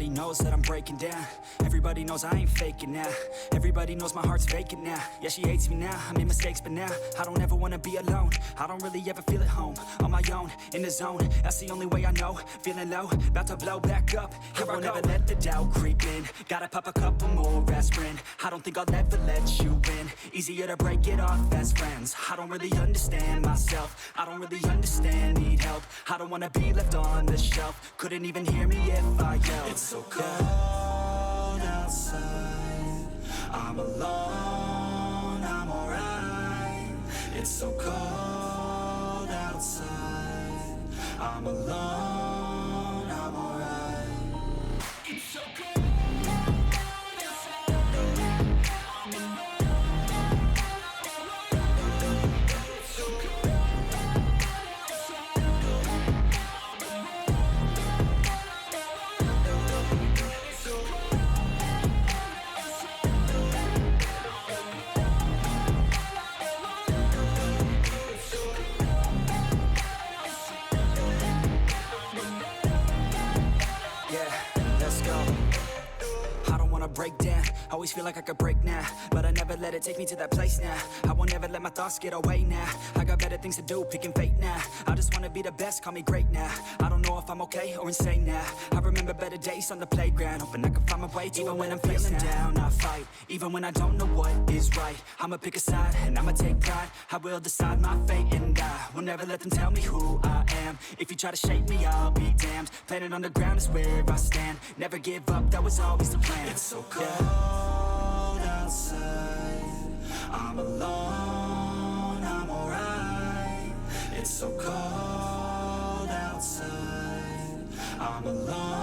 Everybody knows that I'm breaking down. Everybody knows I ain't faking now. Everybody knows my heart's vacant now. Yeah, she hates me now, I made mistakes, but now I don't ever wanna be alone. I don't really ever feel at home. On my own, in the zone, that's the only way I know. Feeling low, about to blow back up. Here I won't ever let the doubt creep in. Gotta pop a couple more aspirin. I don't think I'll ever let you in. Easier to break it off as friends. I don't really understand myself. I don't really understand, need help. I don't wanna be left on the shelf. Couldn't even hear me if I yelled. It's so cold outside, I'm alone, I'm alright. It's so cold outside, I'm alone, I'm alright. It's so cold. Break down, always feel like I could break now, but I never let it take me to that place now. I won't ever let my thoughts get away now. I got better things to do, picking fate now. I just wanna be the best, call me great now. I don't know if I'm okay or insane now. I remember better days on the playground, hoping I can find my way to even when I'm feeling down, I fight. Even when I don't know what is right, I'ma pick a side and I'ma take pride. I will decide my fate and I will never let them tell me who I am. If you try to shape me, I'll be damned. Planet on the ground is where I stand. Never give up, that was always the plan. It's so cold outside, I'm alone, I'm alright. It's so cold outside, I'm alone.